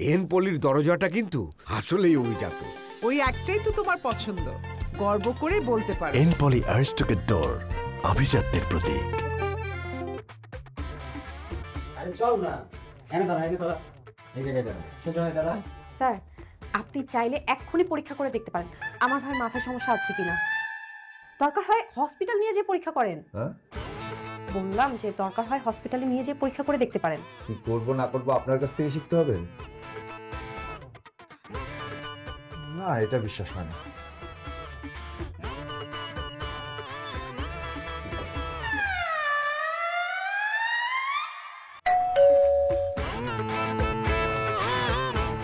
N পলির দরজাটা কিন্তু আসলেই অভিজাত। ওই একটাই তো তোমার পছন্দ, গর্ব করে বলতে পারো। এন পলি আরিস্টকের ডোর, আভিজাত্যের প্রতীক। স্যার, আপনি চাইলে এক্ষুনি পরীক্ষা করে দেখতে পারেন আমার ভাইয়ের মাথায় সমস্যা আছে কিনা। দরকার হয় হসপিটাল নিয়ে যে পরীক্ষা করেন। বললাম যে দরকার হয় হসপিটালে নিয়ে যে পরীক্ষা করে দেখতে পারেন। কি করবো না করবো আপনার কাছ থেকে শিখতে হবে? না, এটা বিশ্বাস হয় না।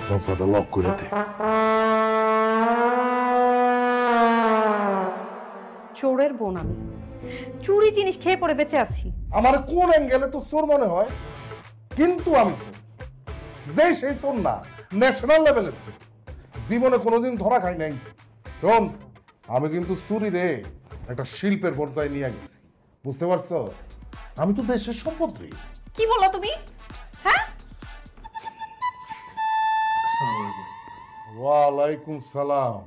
দরজাটা লক করে দে। চোরের বোন আমি, চুরি জিনিস খেয়ে পড়ে বেঁচে আছি। আমার কোন অ্যাঙ্গেলে তো চোর মনে হয়, কিন্তু আমি চোর। যে সেই চোর না, ন্যাশনাল লেভেলের চোর। জীবনে কোনোদিন ধরা খাই নাই। শোন, আমি কিন্তু চুরি রে একটা শিল্পের পর্যায়ে নিয়ে গেছি, বুঝতে পারছো? আমি তো দেশের সম্পদ রে। কি বলো তুমি? হ্যাঁ, ওয়ালাইকুম সালাম।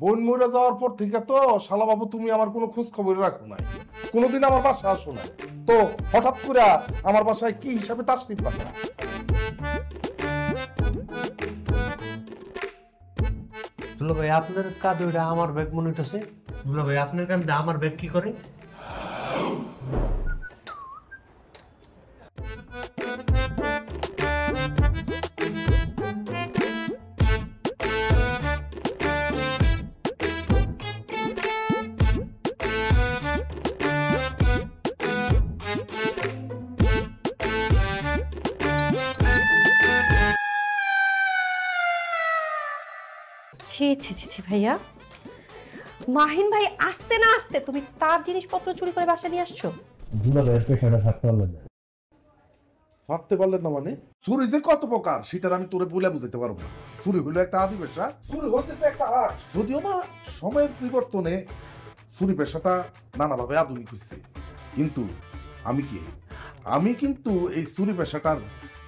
বোন মরে যাওয়ার পর থেকে তো শালা বাবু তুমি আমার কোনো খোঁজ খবর রাখো নাই, কোনোদিন আমার বাসায় আসো নাই। তো হঠাৎ করে আমার বাসায় কি হিসাবে তাশরিফ রাখা? দুলা ভাই, আপনার কাঁধে ওইটা আমার ব্যাগ মনে হইতেছে। দুলা ভাই, আপনার কাঁধে আমার ব্যাগ কি করে? ছি ছি ছি ছি ভাইয়া, মাহিন ভাই আসতে না আসতে তুমি তার জিনিসপত্র চুরি করে বাসা নিয়ে আসছো। দুলা ভাইয়ের পেশাটা ছাড়তে পারলেন না। ছাড়তে পারলেন না মানে? চুরি যে কত প্রকার সেটার আমি তোরে বলে বুঝাতে পারবো না। চুরি হলো একটা আদি পেশা, চুরি হইতেছে একটা আর্ট। যদিও বা সময়ের পরিবর্তনে চুরি পেশাটা নানাভাবে আধুনিক হচ্ছে, কিন্তু আমি কিন্তু এই চুরি পেশাটার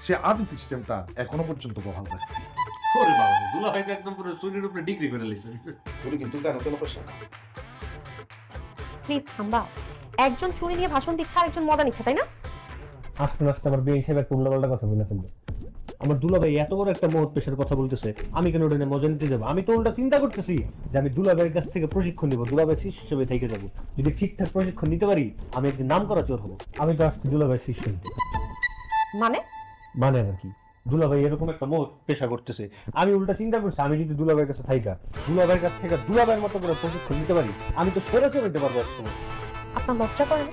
সে আদি সিস্টেমটা এখনো পর্যন্ত বহাল রাখছি। ওরে বাবা, দুলা ভাই তো একদম পুরো চুরির উপরে ডিগ্রি করে লিখছেন। চুরি কিন্তু জানো তো পেশা না। প্লিজ থামবা। একজন চুরি নিয়ে ভাষণ দিচ্ছে আর একজন মজা নিচ্ছে, তাই না? আস্তে আস্তে আমার বিয়ে হিসেবে একটা উল্লাপাল্টা কথা বলে ফেলবে। আমার দুলা ভাই এত বড় একটা মহৎ পেশার কথা বলতেছে, আমি কেন ওটা নিয়ে মজা নিতে যাবো? আমি তো উল্টা চিন্তা করতেছি যে আমি দুলা ভাইয়ের কাছ থেকে প্রশিক্ষণ নিবো, দুলা ভাইয়ের শিষ্য হিসেবে থেকে যাবো। যদি ঠিকঠাক প্রশিক্ষণ নিতে পারি, আমি একদিন নাম করা চোর হবো। আমি তো আসছি দুলা ভাইয়ের শিষ্য নিতে। মানে মানে আর কি, দুলা ভাই এরকম একটা মহৎ পেশা করতেছে, আমি উল্টা চিন্তা করছি আমি যদি দুলা ভাইয়ের কাছে থাইকা দুলা ভাইয়ের কাছ থেকে দুলা ভাইয়ের মতো করে প্রশিক্ষণ নিতে পারি, আমি তো সেরে চলে যেতে পারবো একসময়। আপনার লজ্জা করে না?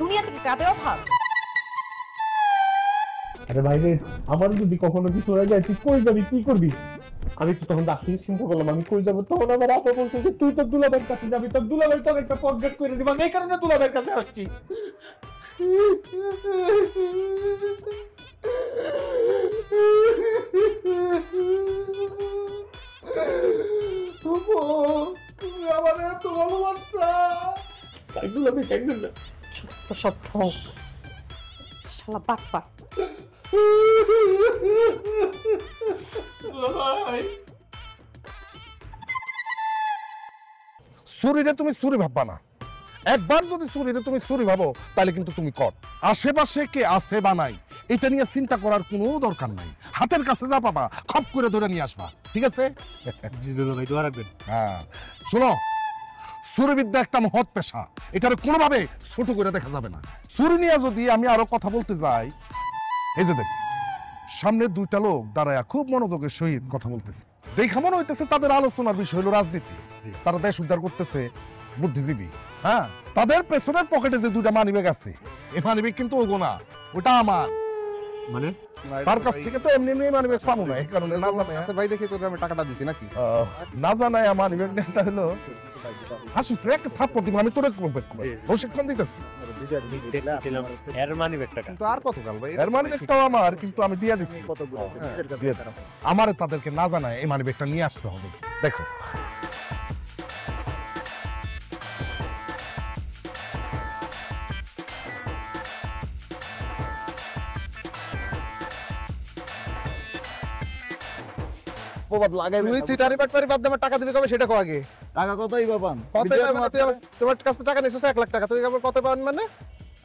দুনিয়াতে কি কাদের অভাব? আরে ভাইরে, আমার যদি কখনো কিছু হয়ে যায় তুই কই যাবি, কি করবি? আমি তো তখন আসলে চিন্তা করলাম আমি কই যাবো, তখন আমার আপা বলছে যে তুই তো দুলা ভাইয়ের কাছে যাবি, তোর দুলা ভাই তোর একটা পদঘাট করে দিবা। এই কারণে দুলা ভাইয়ের কাছে আসছি। তুমি আমার এত ভালোবাসতা। তাই দুলা ভাই দেখবেন না, ছোট্ট সব ঠোঁট, শালা বাটপা। চুরিরে তুমি চুরি ভাববা না। একবার যদি চুরিরে তুমি চুরি ভাবো তাহলে কিন্তু তুমি কর। আশেপাশে কে আছে বা নাই এটা নিয়ে চিন্তা করার কোনো দরকার নাই। হাতের কাছে যা পাবা খপ করে ধরে নিয়ে আসবা, ঠিক আছে? ভাই দোয়া রাখবেন। হ্যাঁ, শোনো, চুরিবিদ্যা একটা মহৎ পেশা, এটার কোনোভাবে ছোট করে দেখা যাবে না। চুরি নিয়ে যদি আমি আরো কথা বলতে যাই, এই যে দেখ সামনে দুইটা লোক দাঁড়ায়া খুব মনোযোগের সহিত কথা বলতেছে। দেখা মনে হইতেছে তাদের আলোচনার বিষয় হলো রাজনীতি। তারা দেশ উদ্ধার করতেছে, বুদ্ধিজীবী। হ্যাঁ, তাদের পেছনের পকেটে যে দুইটা মানিব্যাগ আছে, এই মানিব্যাগ কিন্তু ওগো না, ওটা আমার। মানে তার কাছ থেকে তো এমনি এমনি মানিব্যাগ পাবো না, এই কারণে না জানাই। আচ্ছা ভাই, দেখি তোর আমি টাকাটা দিছি নাকি? না জানাই আমার মানিব্যাগটা হলো হাসিস রে, একটা থাপ্পড় দিব আমি তোরে প্রশিক্ষণ দিতেছি। এর মানিব্যাগ টাকা কিন্তু আর কত কাল ভাই? এর মানিব্যাগটাও আমার, কিন্তু আমি দিয়ে দিচ্ছি। আমার তাদেরকে না জানায় এই মানিব্যাগটা নিয়ে আসতে হবে। দেখো প্রবাদ লাগাই তুই চিটারি পাটপারি বাদ দিয়ে টাকা দিবি কবে সেটা কো আগে। টাকা কতই পাবান তোমার কাছে টাকা নিছিস 1 লাখ টাকা, তুই আবার কত পাবেন মানে?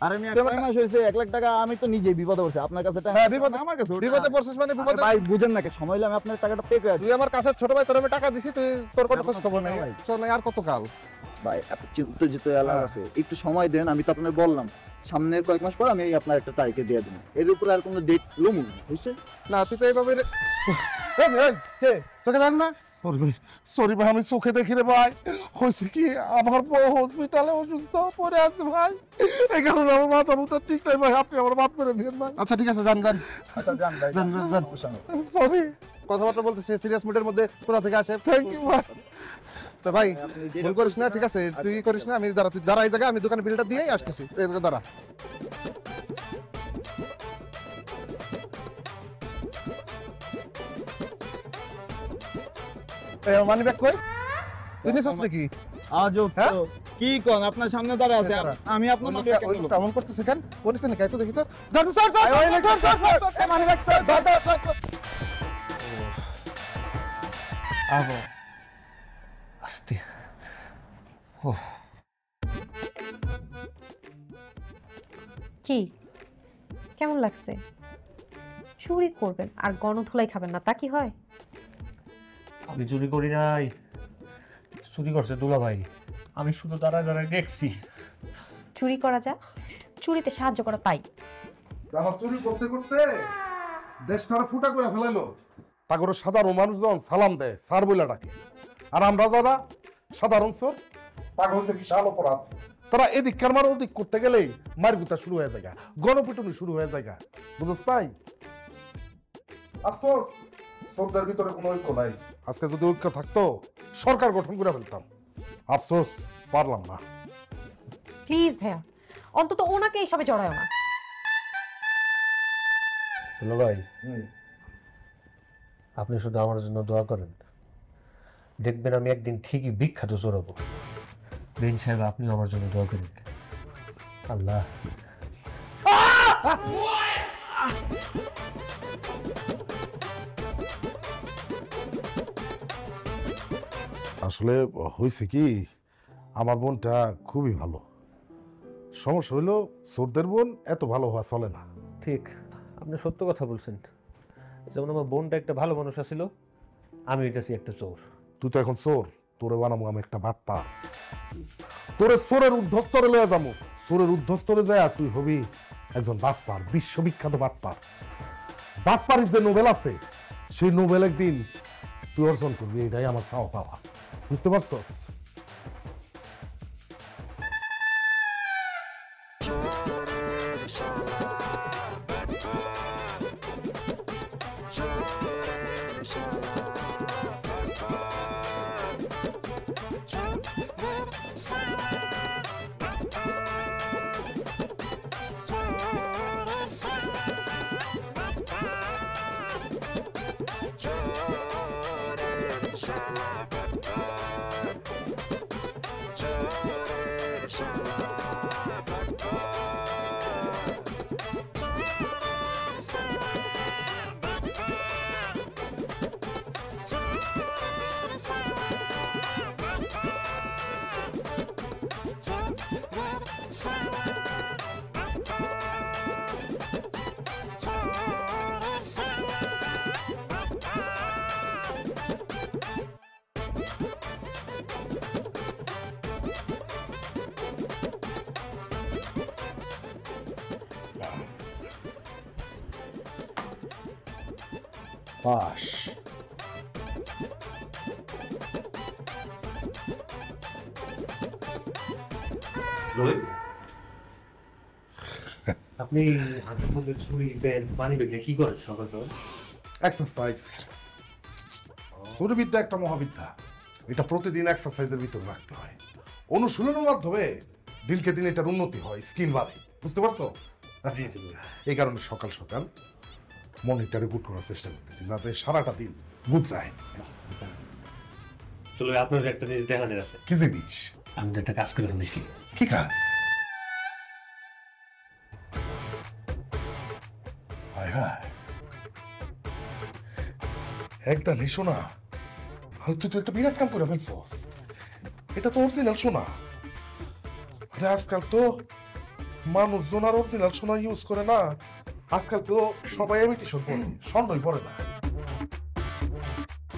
আরে আমি 1 মাস হইছে 1 লাখ টাকা আমি তো নিজেই বিপদে পড়ছি, আপনার কাছে টাকা হ্যাঁ বিপদে আমার কাছে বিপদে পড়ছিস মানে বিপদে। ভাই বুঝেন না, সময় হলে আমি আপনার টাকাটা পে করে তুই আমার কাছে ছোট ভাই, তোর আমি টাকা দিছি, তুই তোর কোনো খোঁজ খবর নাই। চল আর কত কাল ভাই এত চিন্তিত এলাকা আছে, একটু সময় দেন। আমি তো আপনাকে বললাম সামনের কয়েক মাস পর আমি আপনার একটা তারিখে দিয়ে দেবো, এর উপরে আর কোনো ডেট লমু না, বুঝছে না? তুই তো এইভাবে চোখে দেখ না। সরি ভাই, আমি চোখে দেখি রে ভাই। হয়েছে কি, আমার বউ হসপিটালে অসুস্থ পড়ে আছে ভাই, এই কারণে আমার মাথা মুথা ঠিক নাই ভাই, আপনি আমার মাফ করে দিন ভাই। আচ্ছা ঠিক আছে, যান যান আচ্ছা যান ভাই, যান যান। সরি, কথাবার্তা বলতে সিরিয়াস মুডের মধ্যে কোথা থেকে আসে। থ্যাংক ইউ ভাই। তো ভাই ভুল করিস না, ঠিক আছে? তুই করিস না, আমি দাঁড়া, তুই দাঁড়া এই জায়গায়, আমি দোকানে বিলটা দিয়েই আসতেছি। দাঁড়া। মানি ব্যাগ কই? তুই নিছিস নাকি? আজও কি কোন আপনার সামনে দাঁড়ায় আছে, আমি আপনার মাকে কেমন করতেছে কেন? করিস নাকি? তো দেখি তো। আস্তে কি কেমন লাগছে? চুরি করবেন আর গণধোলাই খাবেন না, তা কি হয়? আমি চুরি করি নাই, চুরি করছে দুলাভাই। আমি শুধু দাঁড়ায় দাঁড়ায় দেখছি। চুরি করা যায়, চুরিতে সাহায্য করা তাই। যারা চুরি করতে করতে দেশটারে ফুটা করে ফেলাইলো, তাগর সাধারণ মানুষজন সালাম দেয়, স্যার বলে ডাকে। আর আমরা যারা সাধারণ চোর, তাকে হচ্ছে বিশাল অপরাধ। তারা এদিককার মার ওদিক করতে গেলেই মারগুতা শুরু হয়ে যায়, গণপিটুনি শুরু হয়ে যায়, বুঝছ তাই? আফসোস চোরদের ভিতরে কোনো ঐক্য নাই। আজকে যদি ঐক্য থাকতো সরকার গঠন করে ফেলতাম। আফসোস পারলাম না। প্লিজ ভাইয়া, অন্তত ওনাকে এইসবে জড়ায় না। দুলাভাই আপনি শুধু আমার জন্য দোয়া করেন, দেখবেন আমি একদিন ঠিকই বিখ্যাত চোর হব। বেন সাহেব আপনিও আমার জন্য দোয়া করেন। আল্লাহ আসলে হয়েছে কি, আমার বোনটা খুবই ভালো। সমস্যা হইলো চোরদের বোন এত ভালো হওয়া চলে না। ঠিক, আপনি সত্য কথা বলছেন। যেমন আমার বোনটা একটা ভালো মানুষ আছিল, আমি হইতেছি একটা চোর। তুই তো এখন চোর, তোরে বানাবো আমি একটা বাটপা। তোরে চোরের ঊর্ধ্বস্তরে লয়ে যাবো, চোরের ঊর্ধ্বস্তরে যায় আর তুই হবি একজন বাটপার, বিশ্ববিখ্যাত বাটপার। বাটপারের যে নোবেল আছে, সেই নোবেল একদিন তুই অর্জন করবি, এটাই আমার চাওয়া পাওয়া। বুঝতে পারছস? পাস। আপনি চুরি ব্যাগ পানি ব্যাগ কি করেন সকাল সকাল? এক্সারসাইজ। চোরবিদ্যা একটা মহাবিদ্যা, এটা প্রতিদিন এক্সারসাইজের ভিতর রাখতে হয়। অনুশীলনের মাধ্যমে দিনকে দিন এটার উন্নতি হয়, স্কিল বাড়ে। বুঝতে পারছো? এই কারণে সকাল সকাল মনিটরে গুড করার চেষ্টা করতেছি, যাতে সারাটা দিন গুড যায়। চলো আপনার একটা জিনিস দেখানোর আছে। কি জিনিস? আমি একটা কাজ করে ফেলেছি। কি কাজ? হায় হায়, একদম এসো না। আরে তুই তো একটা বিরাট কাম করে ফেলছস। এটা তো অরিজিনাল সোনা। আরে আজকাল তো মানুষজন আর অরিজিনাল সোনা ইউজ করে না, আজকাল তো সবাই ইমিটেশন পরে, স্বর্ণই পরে না।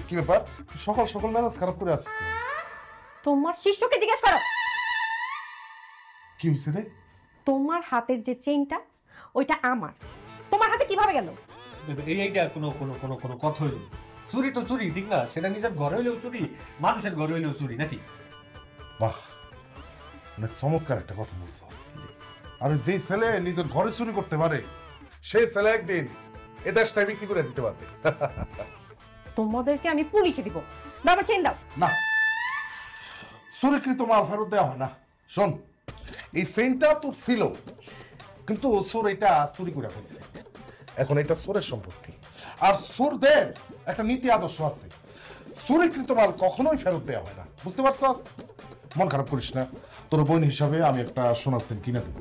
কি ব্যাপার, সকাল সকাল মেজাজ খারাপ করে আসছিস? তোমার শিষ্যকে জিজ্ঞেস করো। কি হয়েছে রে? তোমার হাতের যে চেইনটা ওইটা আমার, তোমার হাতে কিভাবে গেল? এইটা কোনো কোনো কোনো কোনো কথা হইল? চুরি তো চুরি, ঠিক না? সেটা নিজের ঘরে হইলেও চুরি, মানুষের ঘরে হইলেও চুরি, নাকি? বাহ, অনেক চমৎকার একটা কথা বলছস। আরে যে ছেলে নিজের ঘরে চুরি করতে পারে, সেই ছেলে একদিন এ দেশটাই বিক্রি করে দিতে পারবে। তোমাদেরকে আমি পুলিশে দিব। বাবা চেইন দাও। না, চুরিকৃত মাল ফেরত দেওয়া হয় না। শোন, এই চেইনটা তোর ছিল, কিন্তু চোর এটা চুরি করে ফেলছে। এখন এটা চোরের সম্পত্তি, আর চোরদের একটা নীতি আদর্শ আছে, চুরিকৃত মাল কখনোই ফেরত দেওয়া হয় না। বুঝতে পারছস? মন খারাপ করিস না, তোর বোন হিসাবে আমি একটা সোনার চেইন কিনে দেবো।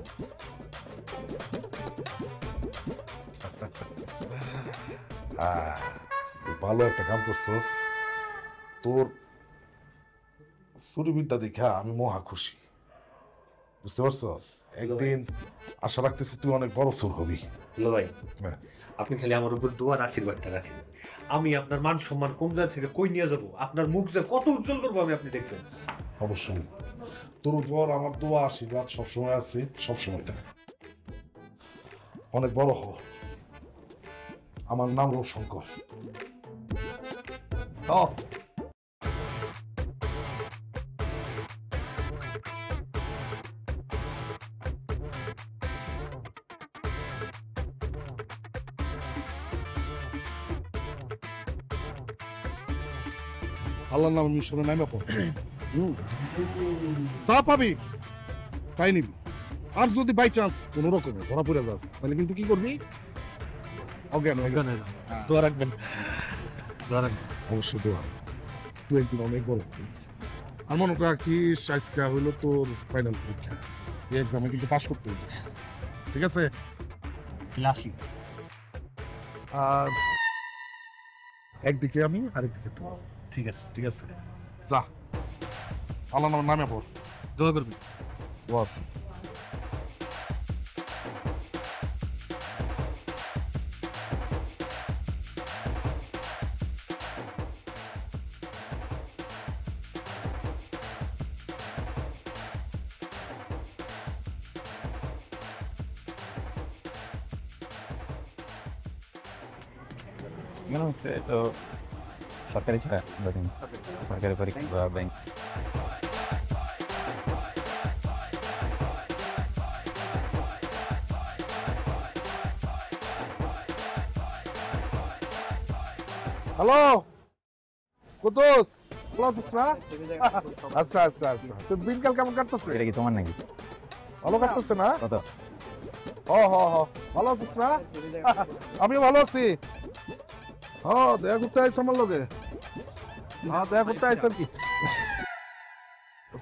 ভালো একটা কাম করছস, তোর চুরিবিদ্যা দেখা আমি মহা খুশি। বুঝতে পারছস? একদিন আশা রাখতেছি তুই অনেক বড় চোর হবি। ভাই, আপনি খালি আমার উপর দোয়ার আশীর্বাদটা রাখেন। আমি আপনার মান সম্মান কোন জায়গা থেকে কই নিয়ে যাব, আপনার মুখ যে কত উজ্জ্বল করবো আমি, আপনি দেখবেন। অবশ্যই তোর উপর আমার দোয়া আশীর্বাদ সবসময় আছে, সবসময় থাকে। অনেক বড় হ। আমার নাম রোশঙ্কর। আল্লাহর নাম মিশনে নামে পড়, চা পাবি তাই নিবি। আর যদি বাই চান্স কোন রকমে ধরা পড়ে যাস, তাহলে কিন্তু কি করবি? অজ্ঞান হয়ে গেছে। দোয়া রাখবেন, দোয়া রাখবেন। অবশ্যই দোয়া। তুই একদিন অনেক বড় হইস। আর মনে কর কি আজকে হইলো তোর ফাইনাল পরীক্ষা, এই এক্সামে কিন্তু পাস করতে হবে, ঠিক আছে? লাসি। আর একদিকে আমি, আরেকদিকে তুই। ঠিক আছে, ঠিক আছে, যা আল্লাহর নামে পড়, দোয়া করবি। দোয়া আছে। মনে হচ্ছে তো সরকারি ছাড়া সরকারি পরীক্ষা বা ব্যাংক। হ্যালো কুতুস, ভালো আছিস না? আচ্ছা আচ্ছা আচ্ছা, তো দিনকাল কেমন কাটতেছে? এটা কি তোমার নাকি? ভালো কাটতেছে না? কত? ভালো আছিস না? আমিও ভালো আছি। দেখা করতে আইস আমার লগে। দেখা করতে আইস আর কি।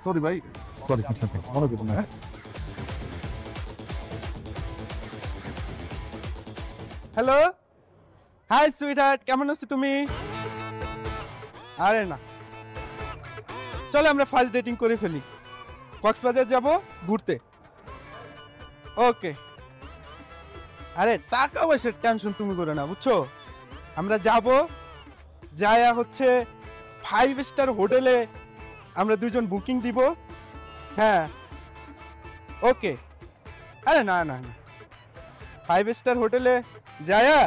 সরি ভাই, সরি, মনে করুন না। হ্যালো, হাই সুইটহার্ট, কেমন আছো তুমি? আরে না, চলো আমরা ফার্স্ট ডেটিং করে ফেলি। কক্সবাজার যাব ঘুরতে। ওকে। আরে টাকা পয়সার টেনশন তুমি করো না, বুঝছো? আমরা যাব, যায়া হচ্ছে 5 স্টার হোটেলে আমরা দুজন বুকিং দিব। হ্যাঁ, ওকে। আরে না না না, 5 স্টার হোটেলে যায়া।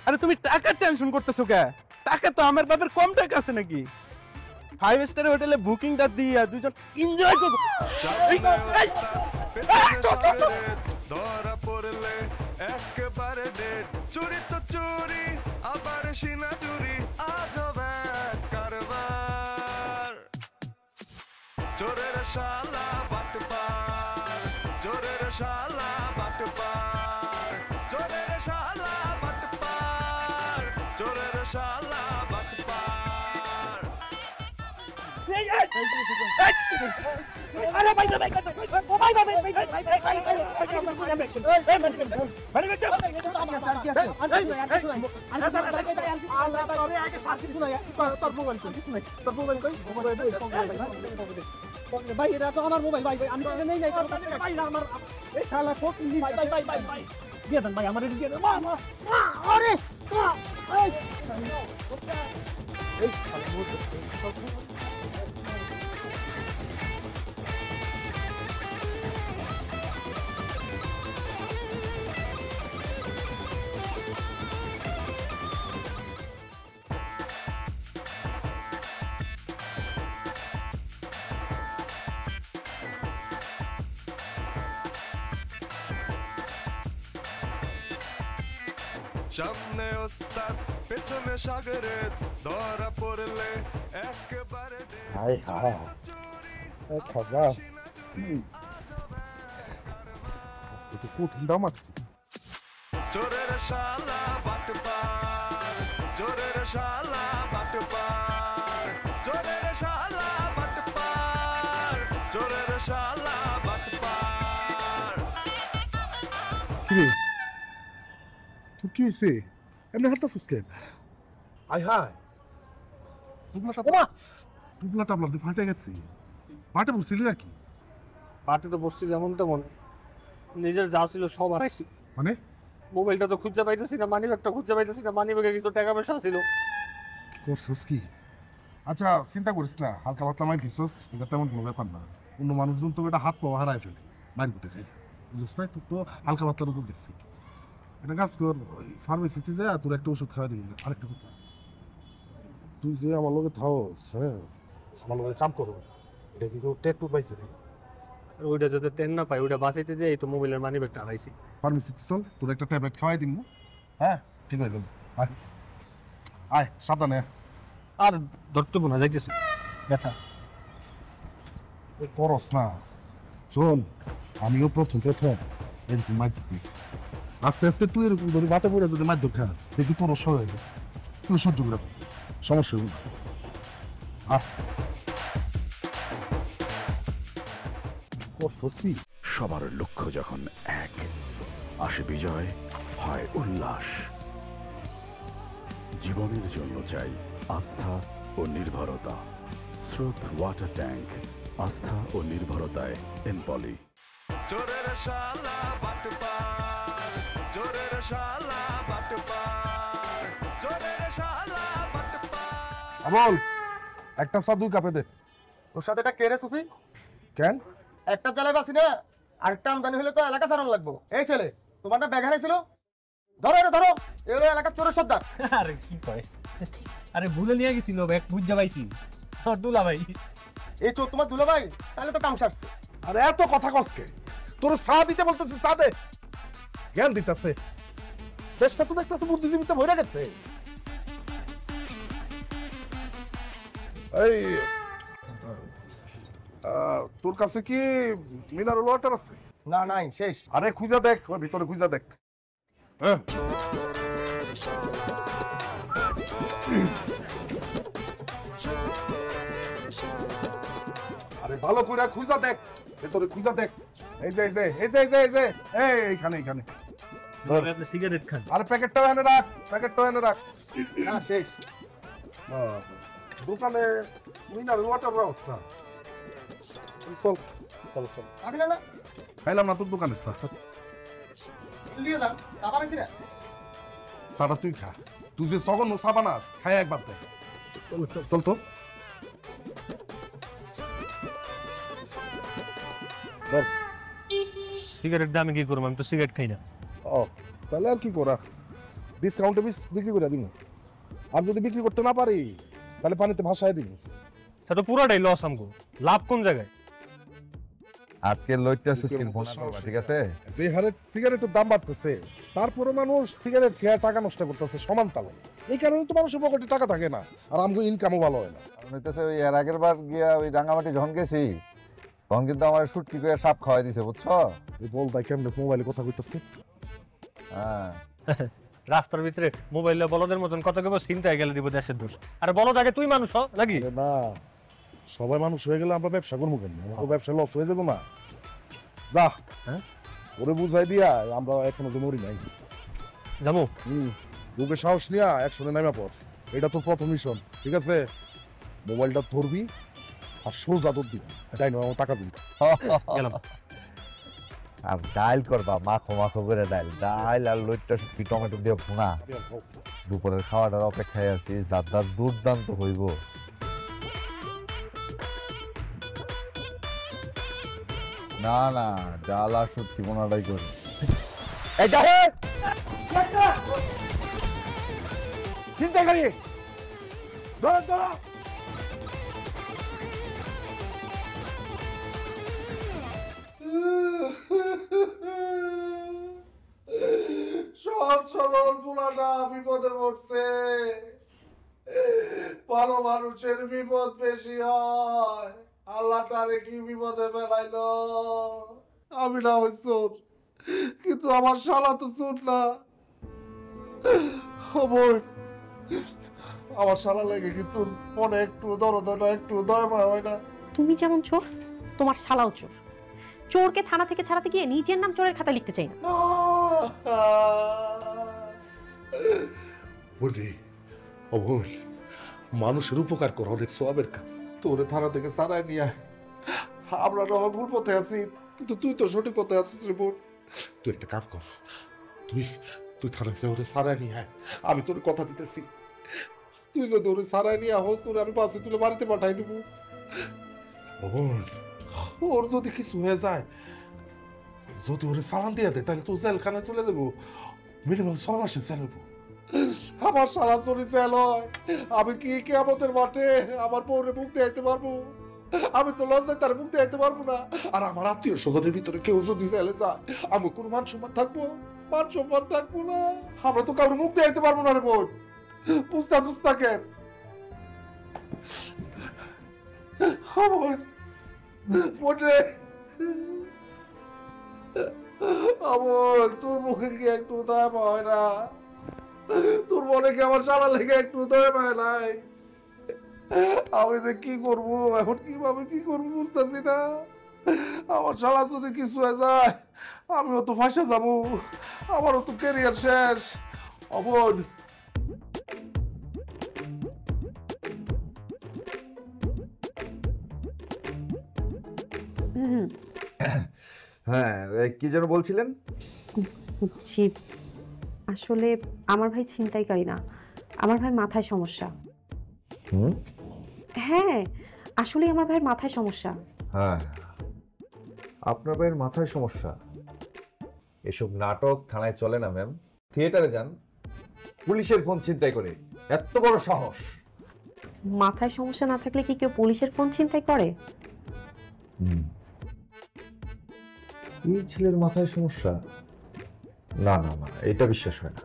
আরে তুমি টাকার টেনশন করতেছো কে? টাকা তো আমার বাপের কম টাকা আছে নাকি? 5 স্টার হোটেলে বুকিংটা দিয়া দুজন এনজয় করব। ধরা পড়লে একেবারে ডেট। চুরি তো চুরি, আবার সিনা চুরি, আজব এক কারবার। চোরের শালা বাটপার, চোরের শালা বাটপার, চোরের শালা বাটপার, চোরের শালা বাটপার। ভাই এটা তো আমার মোবাইল ভাই আমি নেই নাই ভাই আমার এই শালা ফোন ভাই দিয়ে দেন ভাই আমার দিয়ে দেন আরে সামনে ওস্তাদ পেছনে সাগরে ধরা পড়লে একেবারে হায় হায় খাবার আজকে কঠিন দাম আছে চোরের শালা বাটপার চোরের শালা বাটপার চোরের শালা বাটপার চোরের শালা বাটপার কি তোর কি হয়েছে এমনি হাতটা সুস্কেন আয় হায় টুপলা টাবলা দিয়ে ফাটে গেছে ফাটে বসছিলি নাকি পার্টি তো বসছি যেমন তেমন নিজের যা ছিল সব হারাইছি মানে মোবাইলটা তো খুঁজে পাইতেছি না মানি ব্যাগটা খুঁজে পাইতেছি না মানি ব্যাগে কিছু টাকা পয়সা ছিল করছিস কি আচ্ছা চিন্তা করিস না হালকা পাতলা মাইর খেয়েছিস এটা তেমন কোনো ব্যাপার না অন্য মানুষজন তো এটা হাত পাওয়া হারায় ফেলে মাইর করতে খাই বুঝছিস না তোর তো হালকা পাতলার উপর গেছি এটা কাজ কর ওই ফার্মেসিতে যা তোর একটা ওষুধ খাওয়া দিবি আরেকটা কথা তুই যে আমার লগে থাকস হ্যাঁ আমার লগে কাম করো এটা কি কেউ টেট্টু পাইছে রে ওইটা যাতে টেন না পাই ওইটা বাঁচাইতে যে এই তো মোবাইলের মানি ব্যাগটা হারাইছি ফার্মেসিতে চল তোর একটা ট্যাবলেট খাওয়াই দিন হ্যাঁ ঠিক হয়ে যাবে আয় আয় সাবধানে আর ধরতে বোনা যাইতেছি ব্যথা করস না শোন আমিও প্রথম এরকম মাইর দিতেছি আস্তে আস্তে তুই এরকম ধরে মাথা পড়ে যদি মাইর খাস দেখি তোর সহ হয়ে যাবে তুই সহ্য করে সমস্যা হবে সবার লক্ষ্য যখন এক আসে বিজয় হয় উল্লাস জীবনের জন্য চাই আস্থা ও নির্ভরতা স্রোত ওয়াটার ট্যাঙ্ক আস্থা ও নির্ভরতায় এনপলি চোরের শালা বাটপার চোরের শালা বাটপার চোরের শালা বাটপার আমল একটা চা 2 কাপে দে তোর সাথে এটা কে রে সুফি কেন একটা জ্বালায় বাসি না আরেকটা আমদানি হলে তো এলাকা ছাড়ানো লাগবো এই ছেলে তোমার না ব্যাগ হারাইছিল ধরো এটা ধরো এগুলো এলাকার চোরের সর্দার আরে কি কয় আরে ভুলে নিয়ে গেছিল ব্যাগ বুঝা পাইছি আর দুলা ভাই এই চোর তোমার দুলা ভাই তাহলে তো কাম সারছে আরে এত কথা কসকে তোর চা দিতে বলতেছিস চা দে জ্ঞান দিতেছে দেশটা তো দেখতেছে বুদ্ধিজীবীতে ভরে গেছে এই তোর কাছে কি মিনারেল ওয়াটার আছে না নাই শেষ আরে খুঁজা দেখ ওর ভিতরে খুঁজা দেখ হ্যাঁ আরে ভালো করে খুঁজা দেখ ভিতরে খুঁজা দেখ এই যে এই যে এই যে এই যে এই যে এইখানে এইখানে আপনি সিগারেট খান আরে প্যাকেটটাও এনে রাখ প্যাকেটটাও এনে রাখ না শেষ দোকানে মিনারেল ওয়াটার ব্যবস্থা চল চল চল আসলে না খাইলাম না তোর দোকানে চা দিয়ে যান আবার আসি না চাটা তুই খা তুই যে সগন চা বানাস খাই একবার দেখ চল তো সিগারেট দামে কি করবো আমি তো সিগারেট খাই না ও তাহলে আর কি করা ডিসকাউন্টে বিক্রি করে দিব আর যদি বিক্রি করতে না পারি তাহলে পানিতে ভাসায় দিব তা তো পুরাটাই লস আমগো লাভ কোন জায়গায় আজকের লইটটা সুচিন ফোন করবা ঠিক আছে যে হারে সিগারেটের দাম বাড়তেছে তারপরে মানুষ সিগারেট খেয়ে টাকা নষ্ট করতেছে সমান তালে এই কারণে তো মানুষের পকেটে টাকা থাকে না আর আমগো ইনকামও ভালো হয় না হইতেছে ওই এর আগের বার গিয়া ওই রাঙ্গামাটি যখন গেছি তখন কিন্তু আমার শুটকি করে সাপ খাওয়াই দিছে বুঝছো এই বল তাই কেমনে মোবাইলে কথা কইতাছে হ্যাঁ রাস্তার ভিতরে মোবাইলে বলদের মতন কত কেবল চিন্তায় গেলে দিব দেশের দোষ আরে বলদ আগে তুই মানুষ হ নাকি না সবাই মানুষ হয়ে গেলে আমরা ব্যবসা করবো কেন? আমার ব্যবসা লস হয়ে যাবো না? যা, হ্যাঁ ওরে বুঝাই দিয়া আমরা এখনো তো মরি নাই। যাবো বুকে সাহস নিয়া একসঙ্গে নামা পর, এটা তো প্রথম মিশন, ঠিক আছে? মোবাইলটা ধরবি আর সোজা তোর দিবি, তাই নয় আমার টাকা দিবি। আর ডাইল করবা মাখো মাখো করে ডাইল আর লইট্টা শুটকি টমেটো দিয়ে ভুনা। দুপুরের খাওয়াটার অপেক্ষায় আছি, যার দুর্দান্ত হইব। না না, ডাল আর শুটকি বোনাটাই করি। এটা হে চিন্তা করি ধরো ধরো। সহজ সরল পোলাটা বিপদে পড়ছে। ভালো মানুষের বিপদ বেশি হয়, আল্লাহ তারে কি বিপদে ফেলাইলো। আমি না ওই চোর, কিন্তু আমার শালা তো চোর না। আমার শালা লেগে কিন্তু মনে একটু দরদ না, একটু দরমা হয় না। তুমি যেমন চোর, তোমার শালাও চোর। চোরকে থানা থেকে ছাড়াতে গিয়ে নিজের নাম চোরের খাতায় লিখতে চাই না। বলি অবল, মানুষের উপকার করা অনেক সওয়াবের কাজ। তোরে থানা থেকে ছাড়াই নিয়ে আমরা না ভুল পথে আছি, কিন্তু তুই তো সঠিক পথে আছিস রে বোন। তুই একটা কাম কর, তুই থানা থেকে ওরে ছাড়াই নিয়ে আয়। আমি তোর কথা দিতেছি, তুই যদি ওরে ছাড়াই নিয়ে হোস, তোরে আমি পাশে তুলে বাড়িতে পাঠাই দেবো। বোন, ওর যদি কিছু হয়ে যায়, যদি ওরে সালান দিয়ে দেয়, তাহলে তো জেলখানায় চলে যাবো। মিনিমাম 6 মাসের জেল হইব। আমার সারা চলে জেল হয়, আমি কি আমাদের মাঠে আমার বউরে মুখ দিতে পারবো? আমি তো লজ্জায় তার মুখ দিতে পারবো না। আর আমার আত্মীয় স্বজনের ভিতরে কেউ যদি জেলে যায়, আমি কোনো মান সম্মান থাকবো? মান সম্মান থাকবো না। আমরা তো কারোর মুখ দিতে পারবো না রে বোন, বুঝতে আসুস না কেন? রে আমল, তোর মুখে কি একটু দয়া পায় না? তোর মনে কি আমার শালা লেগে একটু দয়া পায় নাই? আমি যে কি করবো এখন, কিভাবে কি করবো বুঝতেছি না। আমার শালা যদি কিছু হয়ে যায়, আমিও তো ফাঁসে যাবো, আমারও তো ক্যারিয়ার শেষ। অবন হ্যাঁ, কি যেন বলছিলেন? জি, আসলে আমার ভাই ছিনতাইকারী না, আমার ভাইয়ের মাথায় সমস্যা। হ্যাঁ, আসলে আমার ভাইয়ের মাথায় সমস্যা। হ্যাঁ, আপনার ভাইয়ের মাথায় সমস্যা? এসব নাটক থানায় চলে না ম্যাম, থিয়েটারে যান। পুলিশের ফোন ছিনতাই করে, এত বড় সাহস! মাথায় সমস্যা না থাকলে কি কেউ পুলিশের ফোন ছিনতাই করে? এই ছেলের মাথায় সমস্যা? না না না, এটা বিশ্বাস হয় না।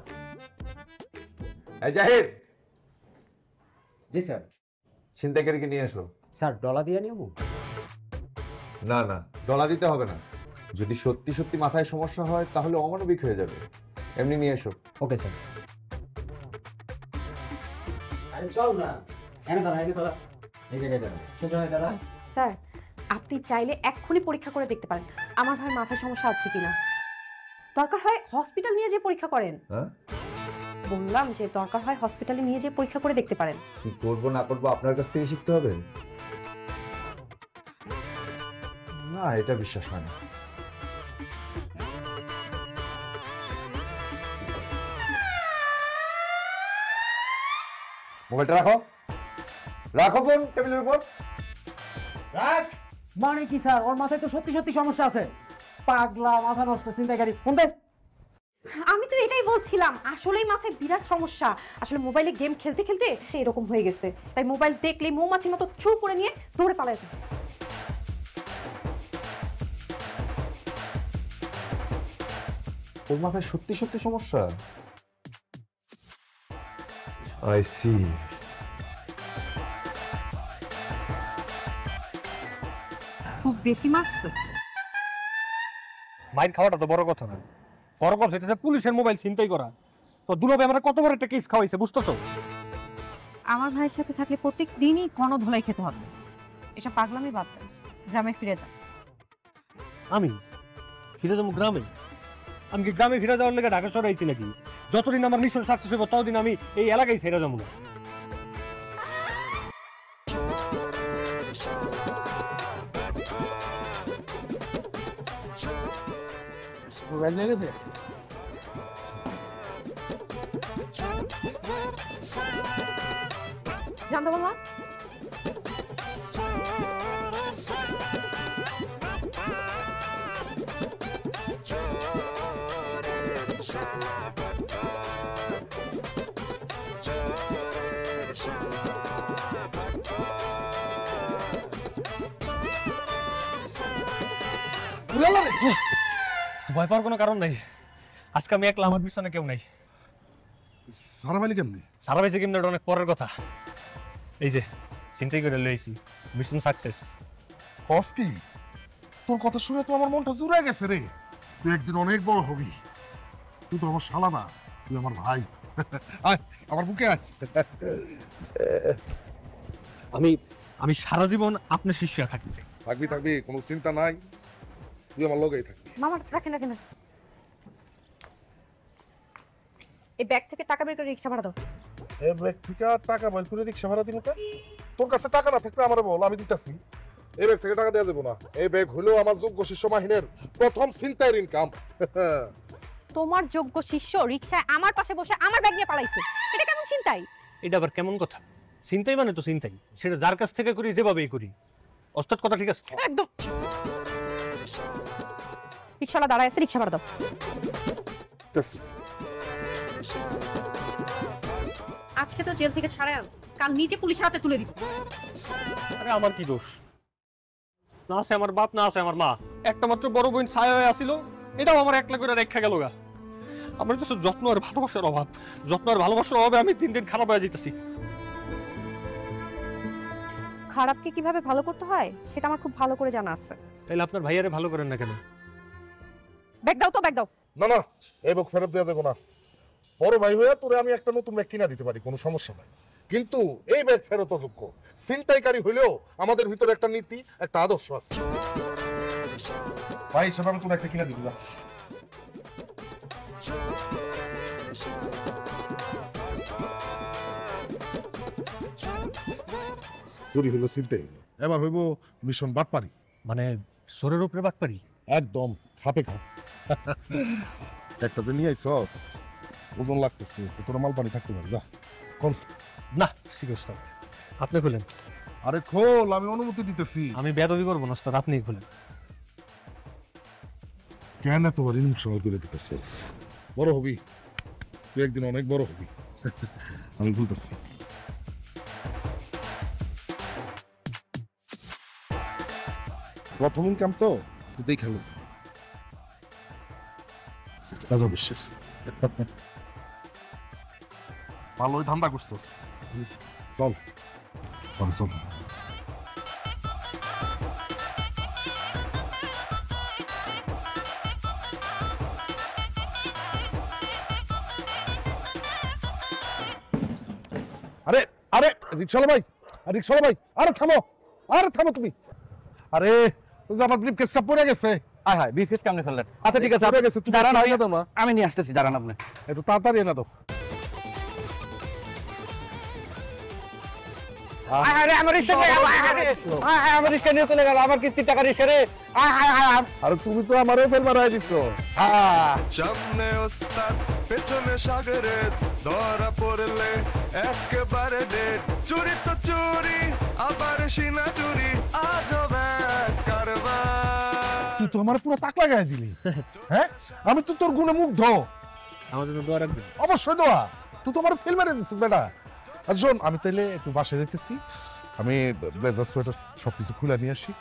জাহিদ, জি স্যার। ছিনতাইকারীকে নিয়ে এসো। স্যার ডলা দিয়ে নিব? না না, ডলা দিতে হবে না। যদি সত্যি সত্যি মাথায় সমস্যা হয় তাহলে অমানবিক হয়ে যাবে, এমনি নিয়ে এসো। Okay sir. আরে চল না, এনে দাঁড়া, এই জায়গায় দাঁড়া, সোজা হয়ে দাঁড়া। স্যার, আপনি চাইলে এক্ষুনি পরীক্ষা করে দেখতে পারেন আমার ভাইয়ের মাথায় সমস্যা আছে কিনা। দরকার হয় হসপিটাল নিয়ে যে পরীক্ষা করেন। বললাম যে দরকার হয় হসপিটালে নিয়ে যে পরীক্ষা করে দেখতে পারেন। কি করবো না করবো আপনার কাছ থেকে শিখতে হবে? না, এটা বিশ্বাস হয় না। মোবাইলটা রাখো, রাখো ফোন টেবিলের উপর রাখ। মানে কি স্যার, ওর মাথায় তো সত্যি সত্যি সমস্যা আছে। পাগলা, মাথা নষ্ট ছিনতাইকারী। ফোন দে। আমি তো এটাই বলছিলাম, আসলেই মাথায় বিরাট সমস্যা। আসলে মোবাইলে গেম খেলতে খেলতে এরকম হয়ে গেছে, তাই মোবাইল দেখলেই মৌমাছির মতো ছু করে নিয়ে দৌড়ে পালায় যায়। ওর মাথায় সত্যি সত্যি সমস্যা? I see. খুব বেশি মারছে। মাইর খাওয়াটা তো বড় কথা না, বড় কথা এটা পুলিশের মোবাইল ছিনতাই করা। তো দুলাভাই আমরা কত বড় একটা কেস খাওয়াইছে, বুঝতেছো? আমার ভাইয়ের সাথে থাকলে প্রত্যেক দিনই গণধোলাই খেতে হবে, এসব পাগলামি বাদ দেন, গ্রামে ফিরে যান। আমি ফিরে যাবো গ্রামে? আমি কি গ্রামে ফিরে যাওয়ার লেগে ঢাকা শহরে আইছি নাকি? যতদিন আমার মিশন সাকসেস হইব ততদিন আমি এই এলাকায় ছেড়ে যাবো না। জানতে বললাম ভয় পাওয়ার কোনো কারণ নাই। আজকে আমি একলা, আমার পিছনে কেউ নাই। সারা ভাই কেমনি? সারা পাইছে কেমনি ওটা অনেক পরের কথা। এই যে চিন্তাই করে লইছি, মিশন সাকসেস। কস কি? তোর কথা শুনে তো আমার মনটা জুড়ে গেছে রে। তুই একদিন অনেক বড় হবি। তুই তো আমার শালা না, তুই আমার ভাই। আয় আমার বুকে আয়। আমি সারা জীবন আপনার শিষ্য থাকতে চাই। থাকবি, কোনো চিন্তা নাই, তুই আমার লগেই থাকবি। মামা রাখেন। এই ব্যাগ থেকে টাকা বের করে রিক্সা ভাড়া দাও। এই ব্যাগ থেকে টাকা বের করে রিক্সা ভাড়া দিব কেন? তোর কাছে টাকা না থাকলে আমারে বল, আমি দিতাছি। এই ব্যাগ থেকে টাকা দেওয়া যাবে না। এই ব্যাগ হলো আমার যোগ্য শিষ্য মাহিনের প্রথম ছিনতাইয়ের ইনকাম। তোমার যোগ্য শিষ্য রিক্সায় আমার পাশে বসে আমার ব্যাগ নিয়ে পালাইছে, এটা কেমন ছিনতাই? এটা আবার কেমন কথা? চিন্তাই মানে তো চিন্তাই, সেটা যার কাছ থেকে করি যেভাবেই করি। ওস্তাদ কথা ঠিক আছে? একদম। রিক্সাওয়ালা দাঁড়ায় আছে, রিক্সা ভাড়া দাও। আজকে তো জেল থেকে ছাড়াই আনছি, কাল নিজে পুলিশের হাতে তুলে দিব। আরে আমার কি দোষ? না আছে আমার বাপ, না আছে আমার মা। একটা মাত্র বড় বোন ছায়া হয়ে আসিল, এটাও আমার একলা করে রেখা গেল গা। আমার তো যত্ন আর ভালোবাসার অভাব, আমি দিন দিন খারাপ হয়ে যেতেছি। খারাপকে কিভাবে ভালো করতে হয় সেটা আমার খুব ভালো করে জানা আছে। তাইলে আপনার ভাইয়ারে ভালো করেন না কেন? ব্যাগ দাও তো, ব্যাগ দাও। না, এই ব্যাগ ফেরত দেওয়া যাবে না। বড় ভাই হয়ে তোরে আমি একটা নতুন ব্যাগ কিনা দিতে পারি, কোনো সমস্যা নাই, কিন্তু এই ব্যাগ ফেরত অযোগ্য। ছিনতাইকারী হইলেও আমাদের ভিতরে একটা নীতি, একটা আদর্শ আছে। ভাই সেটা আমি তোর একটা কিনা দিবি না। চুরি হইলো, ছিনতাই হইলো, এবার হইব মিশন বাটপারি। মানে সোরের উপরে বাটপারি? একদম খাপে খাপ। একটা যে নিয়ে আইসস, ওজন লাগতেছে, তোর মাল পানি থাকতে পারি না। কোন না ঠিক ওস্তাদ, আপনি খুলেন। আরে খোল, আমি অনুমতি দিতেছি। আমি বেয়াদবি করবো না ওস্তাদ, আপনিই খুলেন। কেন তোমার ইমোশনাল করে দিতেছিস? বড় হবি, তুই একদিন অনেক বড় হবি। আমি ভুলতেছি। প্রথম ইনকাম তো তুই খেলো, বিশ্বাস ভালোই ধান্দা করছিস। চল চল। আরে আরে রিক্সাওয়ালা ভাই, আরে থামো তুমি। আরে আমার ব্রিফকেসটা পড়ে গেছে। হ্যাঁ ব্রিফকেস কেমনে ফেললেন? আচ্ছা ঠিক আছে, পড়ে গেছে, তুমি দাঁড়ান, এনে দাও না। আমি নিয়ে আসতেছি, দাঁড়ান আপনি একটু তাড়াতাড়ি এনে দাও। আর তুমি তো আমারও ফেল মারাই দিছো। সামনে ওস্তাদ পেছনে সাগরে ধরা পড়লে একেবারে ডেট। চুরি তো চুরি, আবার সিনা চুরি, আজব এক কারবার। তুই তো আমার পুরো তাক লাগাই দিলি। হ্যাঁ, আমি তো তোর গুণে মুগ্ধ। আমার জন্য দোয়া রাখবেন। অবশ্যই দোয়া, তুই তো আমার ফেল মারে দিছিস বেটা। আর শোন, আমি তাইলে একটু বাসায় যেতেছি, আমি ব্লেজার সোয়েটার সবকিছু খুলে নিয়ে আসি,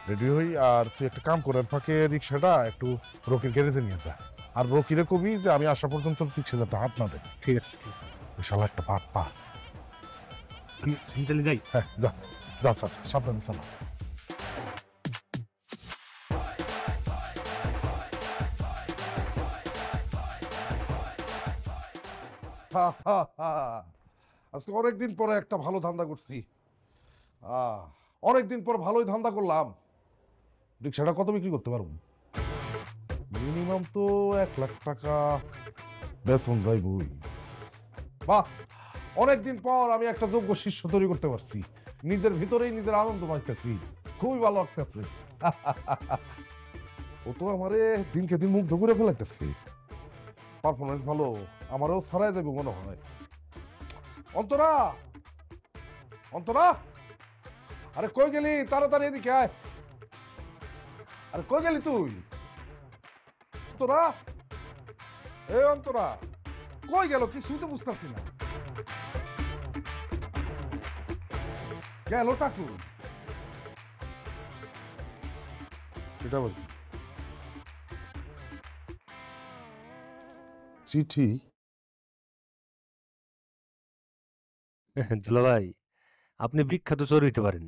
রেডি হই। আর তুই একটা কাম করার ফাঁকে রিক্সাটা একটু রকির গ্যারেজে নিয়ে যা, আর রকিরে কবি যে আমি আসা পর্যন্ত রিক্সা যাতে হাত না দেয়। ঠিক আছে, ঠিক আছে। ওই শালা একটা পাট পা। সিনটালি যাই। হ্যাঁ যা যা যা, সাবধানে চালা। আজকে অনেকদিন পরে একটা ভালো ধান্দা করছি। অনেকদিন পর ভালোই ধান্দা করলাম। রিক্সাটা কত বিক্রি করতে পারবো? মিনিমাম তো 1 লাখ টাকা বেতন যাইবই। বাহ, অনেকদিন পর আমি একটা যোগ্য শিষ্য তৈরি করতে পারছি। নিজের ভিতরেই নিজের আনন্দ পাইতেছি, খুবই ভালো লাগতেছে। ও তো আমারে দিনকে দিন মুগ্ধ করে ফেলাইতেছে। পারফরমেন্স ভালো, আমারও ছড়াই যাবে মনে হয়। অন্তরা, অন্তরা, আরে কই গেলি? তাড়াতাড়ি এদিকে আয়। আরে কই গেলি তুই? অন্তরা, এ অন্তরা, কই গেল? কিছুই তো বুঝতেছি না। গেল টাকু, এটা বল। চিঠি? দুলাভাই, আপনি বিখ্যাত চোর হইতে পারেন,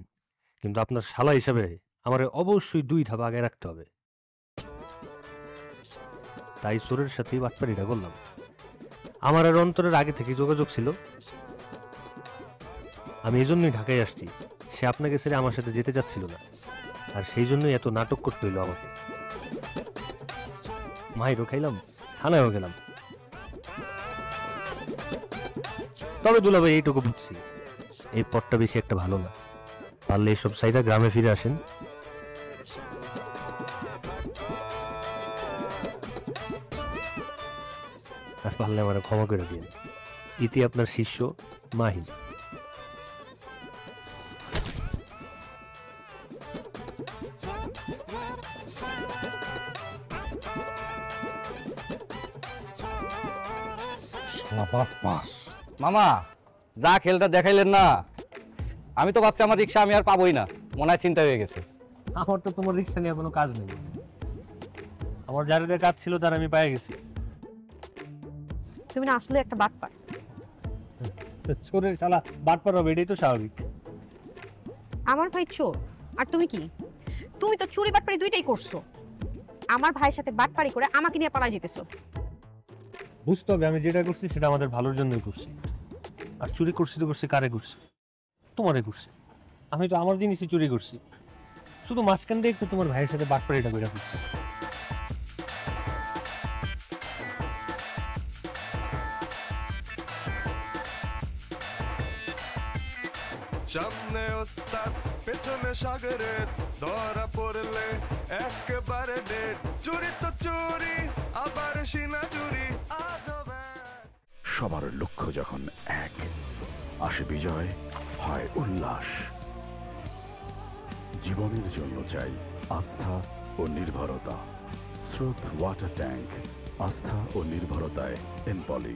কিন্তু আপনার শালা হিসাবে আমার অবশ্যই 2 ধাপ আগে রাখতে হবে। তাই চোরের সাথেই বাটপারিটা করলাম। আমার আর অন্তরের আগে থেকে যোগাযোগ ছিল। আমি এই জন্যই ঢাকায় আসছি। সে আপনাকে ছেড়ে আমার সাথে যেতে চাচ্ছিল না, আর সেই জন্যই এত নাটক করতে হইলো আমাকে। মাইরও খাইলাম, থানায়ও গেলাম। তবে দুলাভাই এইটুকু বুঝছি, এই পথটা বেশি একটা ভালো না। পারলে এইসব সাইডা গ্রামে ফিরে আসেন। আর পারলে আমার ক্ষমা করে দিন। ইতি আপনার শিষ্য মাহিন। মামা, যা খেলটা দেখাইলেন না, আমি তো ভাবছি আমার রিক্সা আমি আর পাবোই না, মনে হয় চিন্তা হয়ে গেছে। আমার তো তোমার রিক্সা নিয়ে কোনো কাজ নেই। আমার যাদের কাজ ছিল তার আমি পেয়ে গেছি। তুমি না আসলে একটা বাটপার। চোরের শালা বাটপার হবে, এটাই তো স্বাভাবিক। আমার ভাই চোর, আর তুমি কি? তুমি তো চুরি বাটপারি দুইটাই করছো। আমার ভাইয়ের সাথে বাটপারি করে আমাকে নিয়ে পালাই যেতেছো। বুঝতে হবে আমি যেটা করছি সেটা আমাদের ভালোর জন্যই করছি। আর চুরি করছি তো করছি কারে করছি? তোমারে করছি। আমি তো আমার জিনিসই চুরি করছি, শুধু মাঝখান দিয়ে একটু তোমার ভাইয়ের সাথে বাটপারিটা করে করছি। সামনে ওস্তাদ পেছনে সাগরে ধরা পড়লে একেবারে ডেট। চুরি তো চুরি, আবার সিনা চুরি, আজ হবে। সবার লক্ষ্য যখন এক, আসে বিজয়, হয় উল্লাস। জীবনের জন্য চাই আস্থা ও নির্ভরতা। স্রোত ওয়াটার ট্যাঙ্ক, আস্থা ও নির্ভরতায় এনপলি।